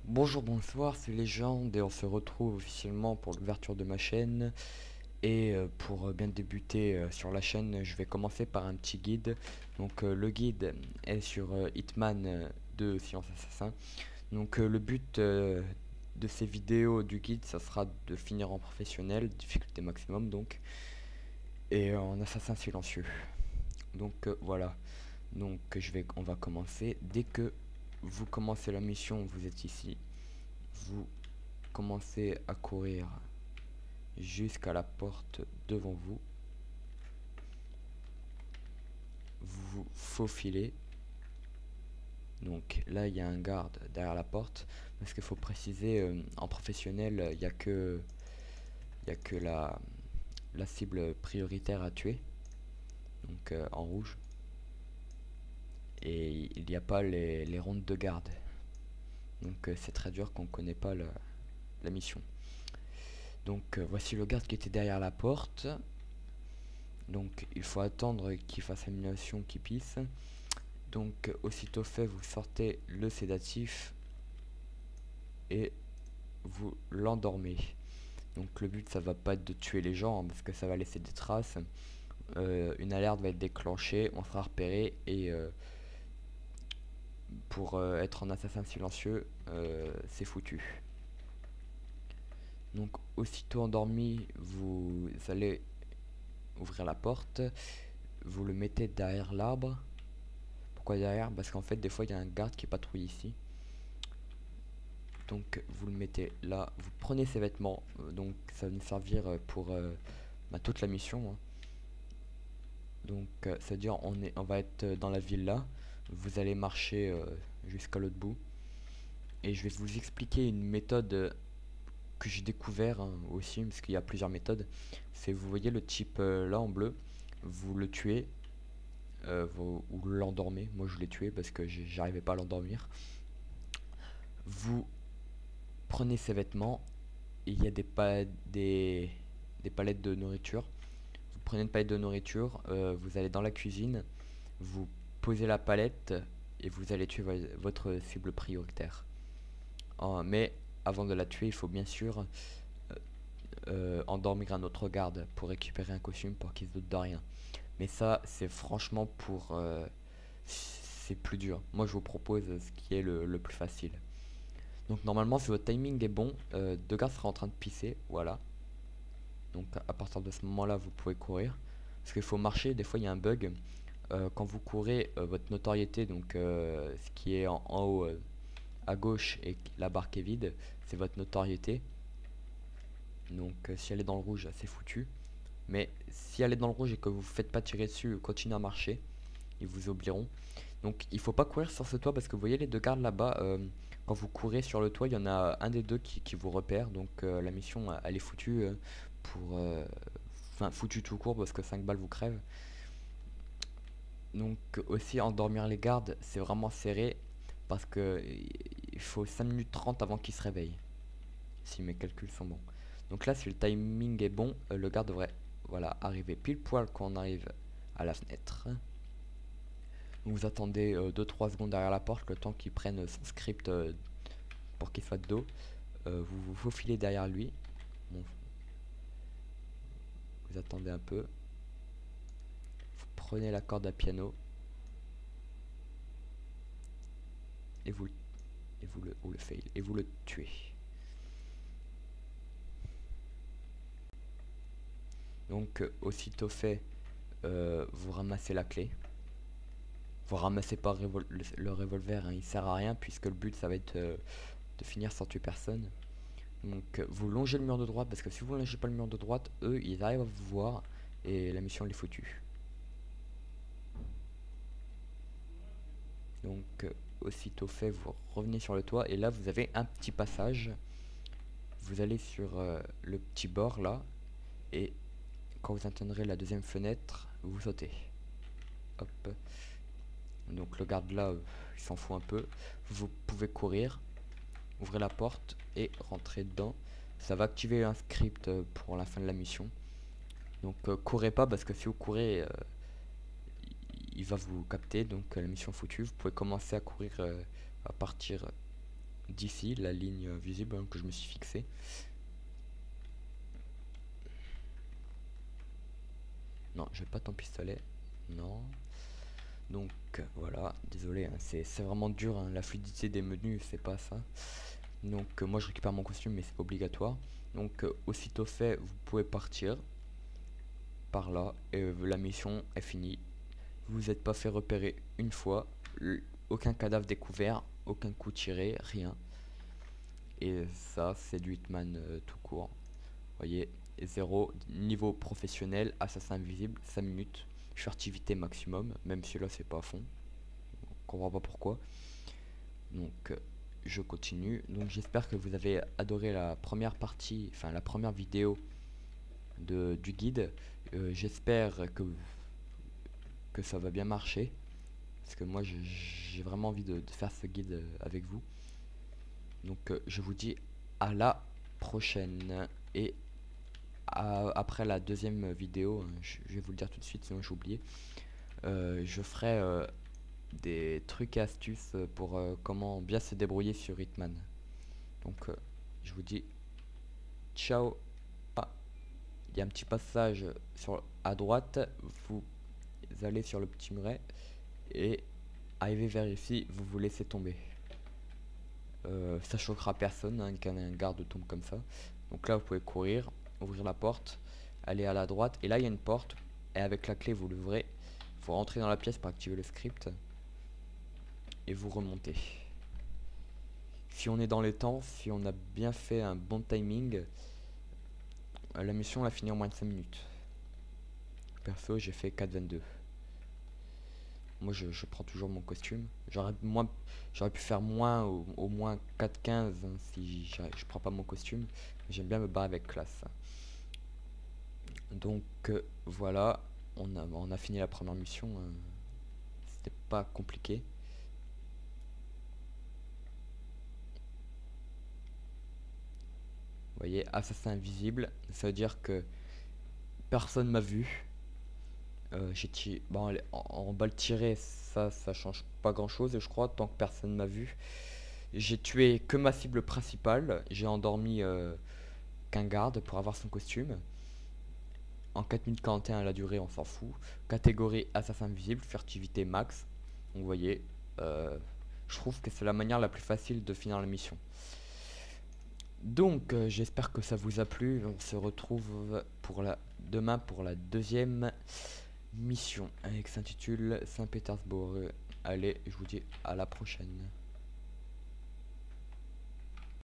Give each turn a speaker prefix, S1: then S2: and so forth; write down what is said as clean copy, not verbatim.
S1: Bonjour, bonsoir, c'est Légende et on se retrouve officiellement pour l'ouverture de ma chaîne. Et pour bien débuter sur la chaîne, je vais commencer par un petit guide. Donc le guide est sur Hitman 2 Silence Assassin. Donc le but de ces vidéos du guide, ça sera de finir en professionnel, difficulté maximum donc, et en assassin silencieux. Donc voilà. Donc on va commencer. Dès que vous commencez la mission, vous êtes ici. Vous commencez à courir jusqu'à la porte devant vous. Vous vous faufilez. Donc là, il y a un garde derrière la porte. Parce qu'il faut préciser, en professionnel, il n'y a que la cible prioritaire à tuer. Donc en rouge. Et il n'y a pas les rondes de garde. Donc c'est très dur quand on ne connaît pas la mission. Donc voici le garde qui était derrière la porte. Donc il faut attendre qu'il fasse animation qui pisse. Donc aussitôt fait, vous sortez le sédatif et vous l'endormez. Donc le but, ça va pas être de tuer les gens, hein, parce que ça va laisser des traces. Une alerte va être déclenchée, on sera repéré et pour être en assassin silencieux, c'est foutu. Donc aussitôt endormi, vous allez ouvrir la porte, vous le mettez derrière l'arbre. Pourquoi derrière? Parce qu'en fait des fois il y a un garde qui patrouille ici. Donc vous le mettez là, vous prenez ses vêtements, donc ça va nous servir pour toute la mission, hein. Donc c'est à dire on va être dans la ville là, vous allez marcher jusqu'à l'autre bout. Et je vais vous expliquer une méthode que j'ai découvert, hein, aussi, parce qu'il y a plusieurs méthodes. C'est, vous voyez le type là en bleu, vous le tuez, ou l'endormez. Moi je l'ai tué parce que j'arrivais pas à l'endormir. Vous prenez ses vêtements, et il y a des palettes de nourriture. Vous prenez une palette de nourriture, vous allez dans la cuisine, vous posez la palette et vous allez tuer votre cible prioritaire. Mais avant de la tuer, il faut bien sûr endormir un autre garde pour récupérer un costume pour qu'il se doute de rien. Mais ça, c'est franchement c'est plus dur. Moi, je vous propose ce qui est le plus facile. Donc normalement, si votre timing est bon, deux gardes sera en train de pisser, voilà. Donc à partir de ce moment-là, vous pouvez courir. Parce qu'il faut marcher, des fois il y a un bug. Quand vous courez, votre notoriété, donc ce qui est en haut à gauche et la barre qui est vide, c'est votre notoriété. Donc si elle est dans le rouge, c'est foutu. Mais si elle est dans le rouge et que vous ne faites pas tirer dessus, continuez à marcher, ils vous oublieront. Donc il faut pas courir sur ce toit parce que vous voyez les deux gardes là-bas, quand vous courez sur le toit, il y en a un des deux qui vous repère. Donc la mission elle est foutue enfin foutue tout court parce que 5 balles vous crèvent. Donc aussi endormir les gardes, c'est vraiment serré parce que il faut 5 minutes 30 avant qu'ils se réveillent, si mes calculs sont bons. Donc là, si le timing est bon, le garde devrait, voilà, arriver pile poil quand on arrive à la fenêtre. Vous attendez 2-3 secondes derrière la porte, le temps qu'il prenne son script pour qu'il soit de dos. Vous vous faufilez derrière lui. Bon. Vous attendez un peu. Vous prenez la corde à piano. Et vous le fail. Et vous le tuez. Donc aussitôt fait, vous ramassez la clé. Vous ramassez pas le revolver, hein, il sert à rien puisque le but ça va être de finir sans tuer personne. Donc vous longez le mur de droite parce que si vous longez pas le mur de droite, eux ils arrivent à vous voir et la mission elle est foutue. Donc aussitôt fait, vous revenez sur le toit et là vous avez un petit passage. Vous allez sur le petit bord là et quand vous atteindrez la deuxième fenêtre, vous sautez. Hop. Donc le garde là, il s'en fout un peu. Vous pouvez courir, ouvrir la porte et rentrer dedans. Ça va activer un script pour la fin de la mission. Donc courez pas, parce que si vous courez, il va vous capter, donc la mission est foutue. Vous pouvez commencer à courir à partir d'ici, la ligne visible que je me suis fixée. Non, je vais pas ton pistolet. Non. Donc voilà, désolé, hein, c'est vraiment dur, hein, la fluidité des menus, c'est pas ça. Donc moi je récupère mon costume, mais c'est pas obligatoire. Donc aussitôt fait, vous pouvez partir par là et la mission est finie. Vous vous êtes pas fait repérer une fois, aucun cadavre découvert, aucun coup tiré, rien. Et ça, c'est du Hitman tout court. Voyez, 0, niveau professionnel, assassin invisible, 5 minutes, furtivité maximum, même si là c'est pas à fond. On comprend pas pourquoi. Donc je continue. Donc j'espère que vous avez adoré la première partie, enfin la première vidéo du guide. J'espère que ça va bien marcher, parce que moi j'ai vraiment envie de faire ce guide avec vous. Donc je vous dis à la prochaine, et après la deuxième vidéo, je vais vous le dire tout de suite sinon j'ai oublié, je ferai des trucs et astuces pour comment bien se débrouiller sur Hitman. Donc je vous dis ciao. Ah, il y a un petit passage à droite, vous allez sur le petit muret et arrivez vers ici, vous vous laissez tomber. Ça choquera personne, hein, qu'un garde tombe comme ça. Donc là vous pouvez courir, ouvrir la porte, aller à la droite, et là il y a une porte, et avec la clé vous l'ouvrez, il faut rentrer dans la pièce pour activer le script, et vous remontez. Si on est dans les temps, si on a bien fait un bon timing, la mission on l'a fini en moins de 5 minutes. Perso j'ai fait 4,22. Moi je prends toujours mon costume. J'aurais pu faire moins, au moins 4,15 hein, si je prends pas mon costume. J'aime bien me barrer avec classe. Donc voilà, on a fini la première mission. C'était pas compliqué. Vous voyez, assassin invisible, ça veut dire que personne m'a vu. J'ai tiré, bon, en balle tirée, ça change pas grand chose, je crois, tant que personne m'a vu. J'ai tué que ma cible principale, j'ai endormi qu'un garde pour avoir son costume. En 4 minutes 41 la durée, on s'en fout. Catégorie assassin invisible, furtivité max. Donc vous voyez, je trouve que c'est la manière la plus facile de finir la mission. Donc j'espère que ça vous a plu. On se retrouve demain pour la deuxième mission, qui s'intitule Saint-Pétersbourg. Allez, je vous dis à la prochaine.